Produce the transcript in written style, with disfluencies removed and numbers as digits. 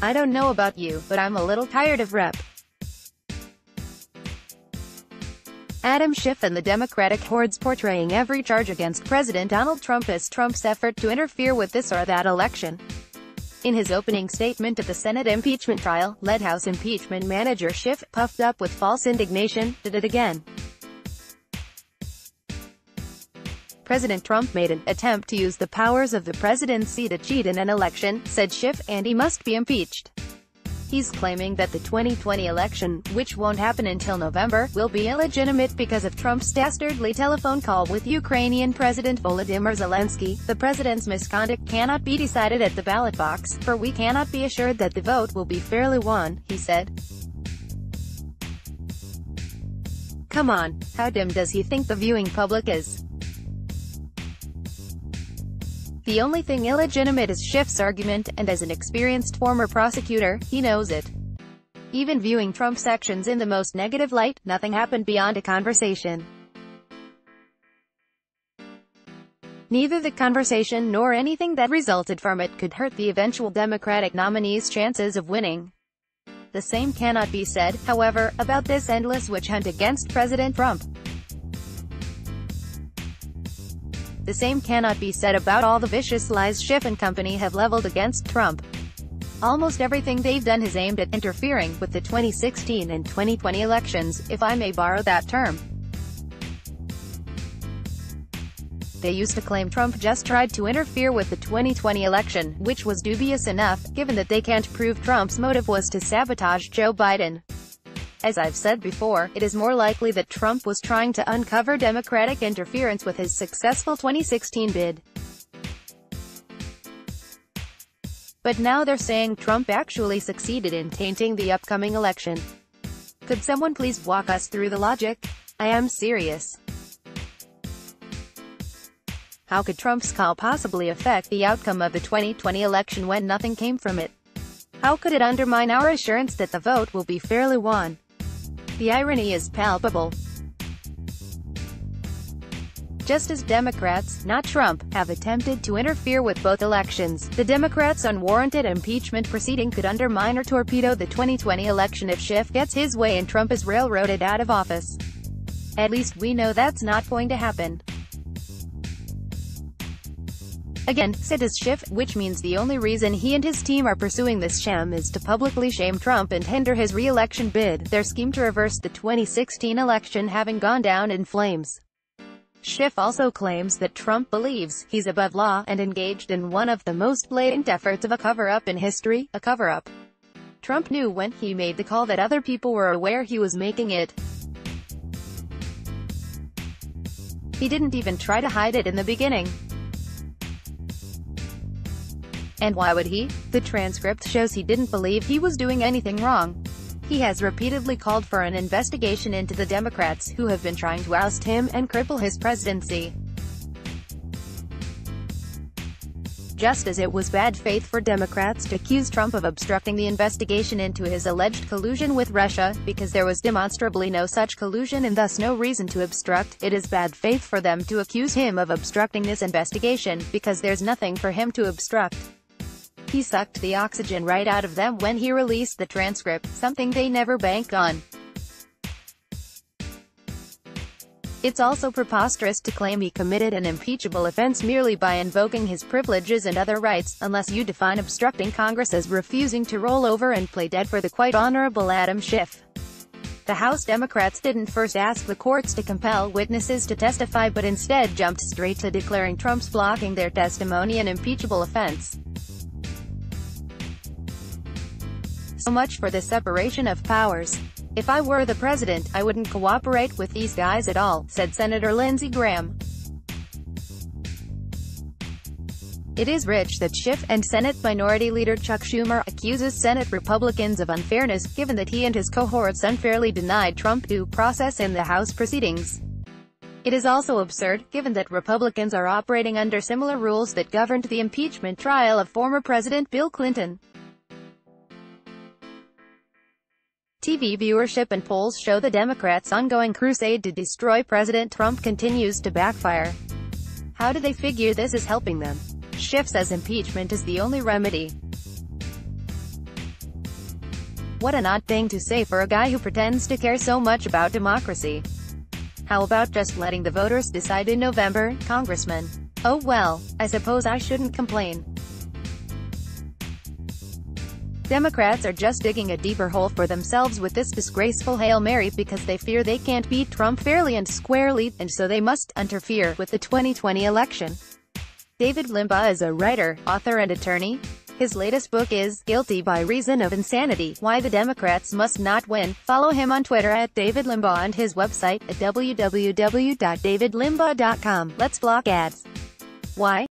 I don't know about you, but I'm a little tired of Rep. Adam Schiff and the Democratic hordes portraying every charge against President Donald Trump as Trump's effort to interfere with this or that election. In his opening statement at the Senate impeachment trial, led House impeachment manager Schiff, puffed up with false indignation, did it again. President Trump made an attempt to use the powers of the presidency to cheat in an election, said Schiff, and he must be impeached. He's claiming that the 2020 election, which won't happen until November, will be illegitimate because of Trump's dastardly telephone call with Ukrainian President Volodymyr Zelensky. The president's misconduct cannot be decided at the ballot box, for we cannot be assured that the vote will be fairly won, he said. Come on, how dim does he think the viewing public is? The only thing illegitimate is Schiff's argument, and as an experienced former prosecutor, he knows it. Even viewing Trump's actions in the most negative light, nothing happened beyond a conversation. Neither the conversation nor anything that resulted from it could hurt the eventual Democratic nominee's chances of winning. The same cannot be said, however, about this endless witch hunt against President Trump. The same cannot be said about all the vicious lies Schiff and company have leveled against Trump. Almost everything they've done is aimed at interfering with the 2016 and 2020 elections, if I may borrow that term. They used to claim Trump just tried to interfere with the 2020 election, which was dubious enough, given that they can't prove Trump's motive was to sabotage Joe Biden. As I've said before, it is more likely that Trump was trying to uncover Democratic interference with his successful 2016 bid. But now they're saying Trump actually succeeded in tainting the upcoming election. Could someone please walk us through the logic? I am serious. How could Trump's call possibly affect the outcome of the 2020 election when nothing came from it? How could it undermine our assurance that the vote will be fairly won? The irony is palpable. Just as Democrats, not Trump, have attempted to interfere with both elections, the Democrats' unwarranted impeachment proceeding could undermine or torpedo the 2020 election if Schiff gets his way and Trump is railroaded out of office. At least we know that's not going to happen. Again, said as Schiff, which means the only reason he and his team are pursuing this sham is to publicly shame Trump and hinder his re-election bid, their scheme to reverse the 2016 election having gone down in flames. Schiff also claims that Trump believes he's above law and engaged in one of the most blatant efforts of a cover-up in history, a cover-up. Trump knew when he made the call that other people were aware he was making it. He didn't even try to hide it in the beginning. And why would he? The transcript shows he didn't believe he was doing anything wrong. He has repeatedly called for an investigation into the Democrats who have been trying to oust him and cripple his presidency. Just as it was bad faith for Democrats to accuse Trump of obstructing the investigation into his alleged collusion with Russia, because there was demonstrably no such collusion and thus no reason to obstruct, it is bad faith for them to accuse him of obstructing this investigation, because there's nothing for him to obstruct. He sucked the oxygen right out of them when he released the transcript, something they never bank on. It's also preposterous to claim he committed an impeachable offense merely by invoking his privileges and other rights, unless you define obstructing Congress as refusing to roll over and play dead for the quite honorable Adam Schiff. The House Democrats didn't first ask the courts to compel witnesses to testify but instead jumped straight to declaring Trump's blocking their testimony an impeachable offense. So much for the separation of powers. If I were the president, I wouldn't cooperate with these guys at all, said Senator Lindsey Graham. It is rich that Schiff and Senate Minority Leader Chuck Schumer accuses Senate Republicans of unfairness, given that he and his cohorts unfairly denied Trump due process in the House proceedings. It is also absurd, given that Republicans are operating under similar rules that governed the impeachment trial of former President Bill Clinton. TV viewership and polls show the Democrats' ongoing crusade to destroy President Trump continues to backfire. How do they figure this is helping them? Schiff says impeachment is the only remedy. What an odd thing to say for a guy who pretends to care so much about democracy. How about just letting the voters decide in November, Congressman? Oh well, I suppose I shouldn't complain. Democrats are just digging a deeper hole for themselves with this disgraceful Hail Mary because they fear they can't beat Trump fairly and squarely, and so they must interfere with the 2020 election. David Limbaugh is a writer, author and attorney. His latest book is Guilty by Reason of Insanity: Why the Democrats Must Not Win. Follow him on Twitter at David Limbaugh and his website at www.davidlimbaugh.com. Let's block ads. Why?